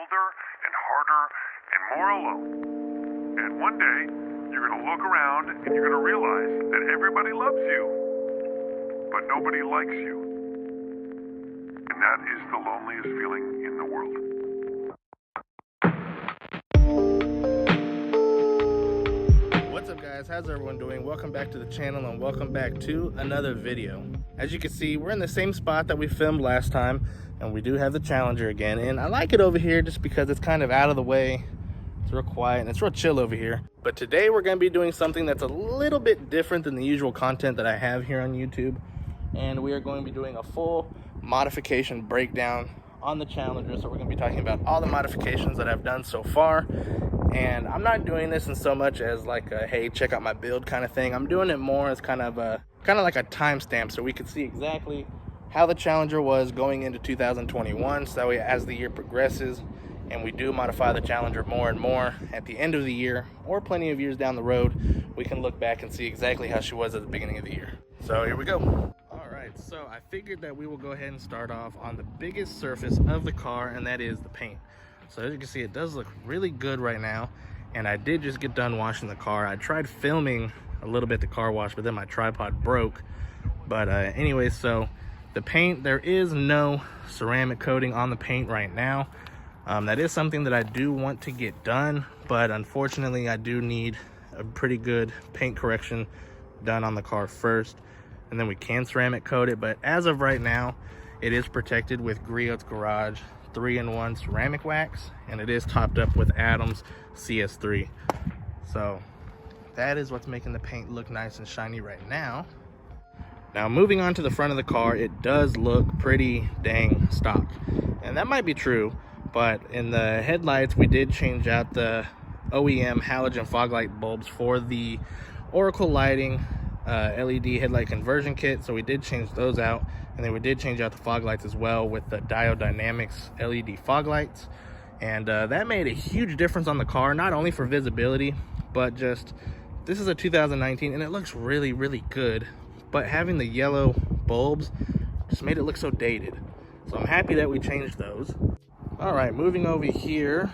older and harder and more alone. And one day, you're going to look around and you're going to realize that everybody loves you, but nobody likes you. And that is the loneliest feeling in the world. What's up, guys? How's everyone doing? Welcome back to the channel and welcome back to another video. As you can see, we're in the same spot that we filmed last time, and we do have the Challenger again. And I like it over here just because it's kind of out of the way. It's real quiet and it's real chill over here. But today we're going to be doing something that's a little bit different than the usual content that I have here on YouTube. And we are going to be doing a full modification breakdown on the Challenger. So we're going to be talking about all the modifications that I've done so far. And I'm not doing this in so much as like a, hey, check out my build kind of thing. I'm doing it more as kind of like a timestamp, so we can see exactly how the Challenger was going into 2021. So that way, as the year progresses and we do modify the Challenger more and more at the end of the year or plenty of years down the road, we can look back and see exactly how she was at the beginning of the year. So here we go. All right, so I figured that we will go ahead and start off on the biggest surface of the car, and that is the paint. So as you can see, it does look really good right now. And I did just get done washing the car. I tried filming a little bit the car wash, but then my tripod broke. But anyway, so the paint, there is no ceramic coating on the paint right now. That is something that I do want to get done, but unfortunately I do need a pretty good paint correction done on the car first, and then we can ceramic coat it. But as of right now, it is protected with Griot's Garage 3-in-1 ceramic wax, and it is topped up with Adams CS3. So that is what's making the paint look nice and shiny right now. Now moving on to the front of the car, it does look pretty dang stock, and that might be true, but in the headlights we did change out the OEM halogen fog light bulbs for the Oracle Lighting LED headlight conversion kit. So we did change those out, and then we did change out the fog lights as well with the Diode Dynamics LED fog lights, and that made a huge difference on the car, not only for visibility, but just this is a 2019 and it looks really good, but having the yellow bulbs just made it look so dated. So I'm happy that we changed those. All right, moving over here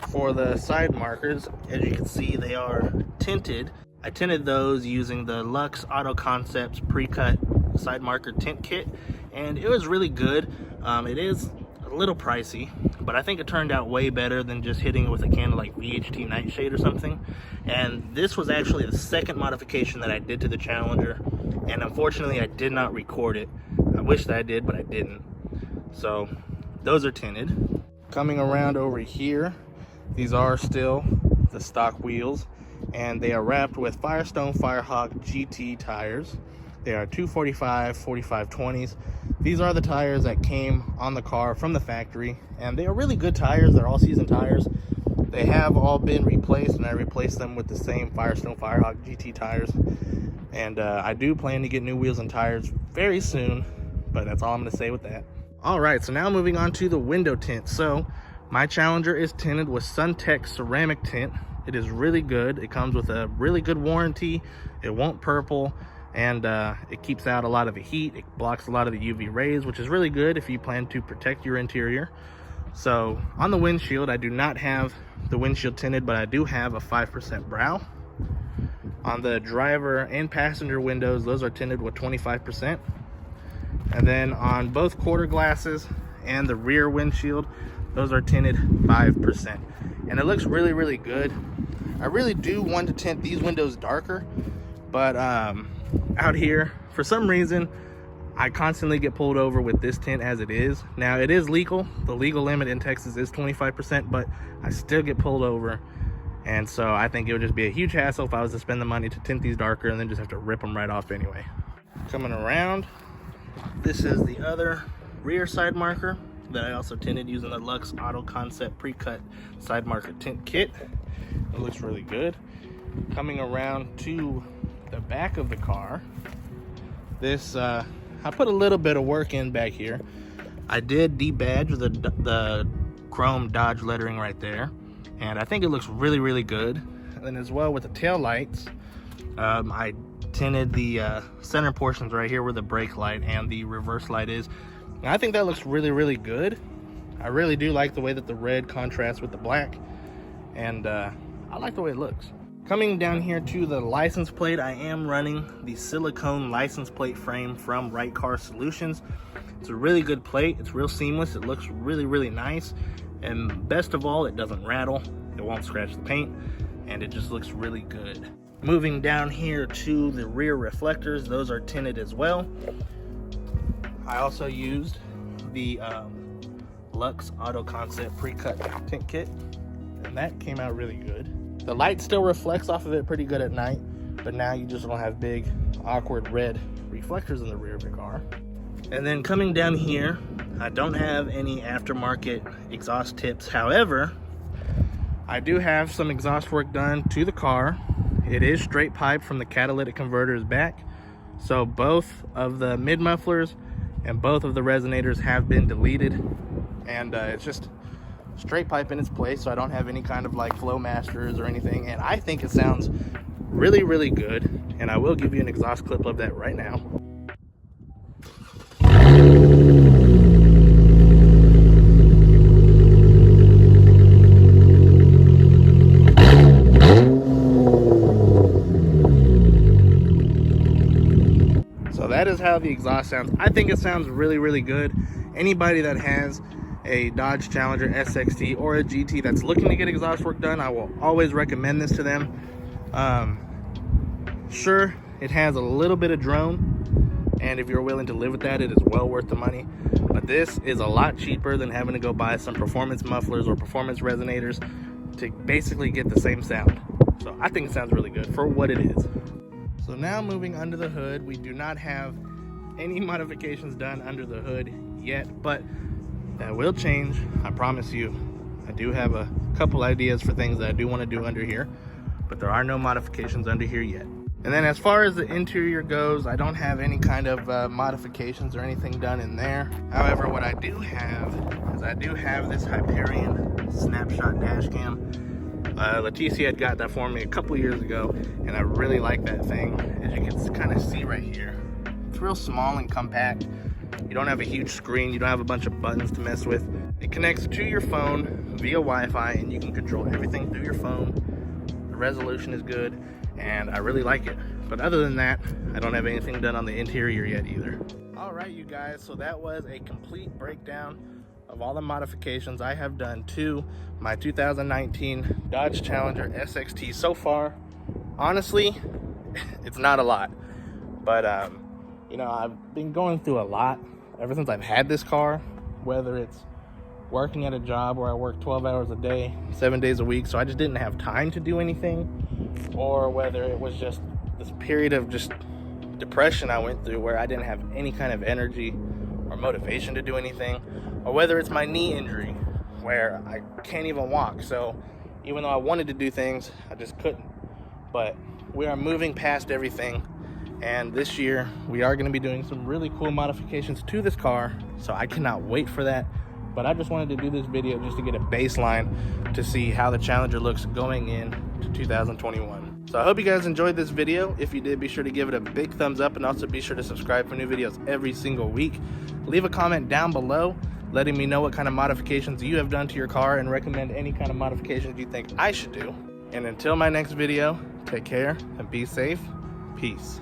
for the side markers, as you can see, they are tinted. I tinted those using the Lux Auto Concepts pre-cut side marker tint kit, and it was really good. It is a little pricey, but I think it turned out way better than just hitting it with a can of like VHT Nightshade or something. And this was actually the second modification that I did to the Challenger, and unfortunately I did not record it. I wish that I did, but I didn't. So those are tinted. Coming around over here, these are still the stock wheels, and they are wrapped with Firestone Firehawk GT tires. They are 245 45/20s. These are the tires that came on the car from the factory, and they are really good tires. They're all season tires. They have all been replaced, and I replaced them with the same Firestone Firehawk GT tires. And I do plan to get new wheels and tires very soon, but that's all I'm going to say with that. All right, so now moving on to the window tint. So my Challenger is tinted with SunTech ceramic tint. It is really good. It comes with a really good warranty. It won't purple, and it keeps out a lot of the heat. It blocks a lot of the UV rays, which is really good if you plan to protect your interior. So on the windshield, I do not have the windshield tinted, but I do have a 5% brow. On the driver and passenger windows, those are tinted with 25%. And then on both quarter glasses and the rear windshield, those are tinted 5%. And it looks really good. I really do want to tint these windows darker, but out here, for some reason, I constantly get pulled over with this tint as it is. Now, it is legal. The legal limit in Texas is 25%, but I still get pulled over. And so I think it would just be a huge hassle if I was to spend the money to tint these darker and then just have to rip them right off anyway. Coming around, this is the other rear side marker that I also tinted using the Lux Auto Concept pre-cut side marker tint kit. It looks really good. Coming around to the back of the car, this I put a little bit of work in back here. I did debadge the chrome Dodge lettering right there, and I think it looks really good. And then as well with the tail lights, I tinted the center portions right here where the brake light and the reverse light is. And I think that looks really good. I really do like the way that the red contrasts with the black, and I like the way it looks. Coming down here to the license plate, I am running the silicone license plate frame from Right Car Solutions. It's a really good plate. It's real seamless. It looks really, really nice. And best of all, it doesn't rattle. It won't scratch the paint, and it just looks really good. Moving down here to the rear reflectors, those are tinted as well. I also used the Lux Auto Concept pre-cut tint kit, and that came out really good. The light still reflects off of it pretty good at night, but now you just don't have big, awkward red reflectors in the rear of your car. And then coming down here, I don't have any aftermarket exhaust tips. However, I do have some exhaust work done to the car. It is straight pipe from the catalytic converters back. So both of the mid mufflers and both of the resonators have been deleted. And it's just straight pipe in its place, so I don't have any kind of like flow masters or anything. And I think it sounds really, really good. And I will give you an exhaust clip of that right now. So that is how the exhaust sounds. I think it sounds really, really good. Anybody that has a Dodge Challenger SXT or a GT that's looking to get exhaust work done, I will always recommend this to them. Sure, it has a little bit of drone, and if you're willing to live with that, it is well worth the money. But this is a lot cheaper than having to go buy some performance mufflers or performance resonators to basically get the same sound. So I think it sounds really good for what it is. So now moving under the hood, we do not have any modifications done under the hood yet, but that will change, I promise you. I do have a couple ideas for things that I do want to do under here, but there are no modifications under here yet. And then as far as the interior goes, I don't have any kind of modifications or anything done in there. However, what I do have is I do have this Hyperion snapshot dash cam. Leticia had got that for me a couple years ago, and I really like that thing. As you can kind of see right here, it's real small and compact. You don't have a huge screen, you don't have a bunch of buttons to mess with. It connects to your phone via Wi-Fi, and you can control everything through your phone. The resolution is good, and I really like it. But other than that, I don't have anything done on the interior yet either. All right, you guys, so that was a complete breakdown of all the modifications I have done to my 2019 Dodge Challenger SXT so far. Honestly, it's not a lot, but you know, I've been going through a lot ever since I've had this car, whether it's working at a job where I work 12 hours a day, 7 days a week, so I just didn't have time to do anything, or whether it was just this period of just depression I went through where I didn't have any kind of energy or motivation to do anything, or whether it's my knee injury where I can't even walk. So even though I wanted to do things, I just couldn't. But we are moving past everything, and this year we are going to be doing some really cool modifications to this car, so I cannot wait for that. But I just wanted to do this video just to get a baseline to see how the Challenger looks going into 2021. So I hope you guys enjoyed this video. If you did, be sure to give it a big thumbs up, and also be sure to subscribe for new videos every single week. Leave a comment down below letting me know what kind of modifications you have done to your car, and recommend any kind of modifications you think I should do. And until my next video, take care and be safe. Peace.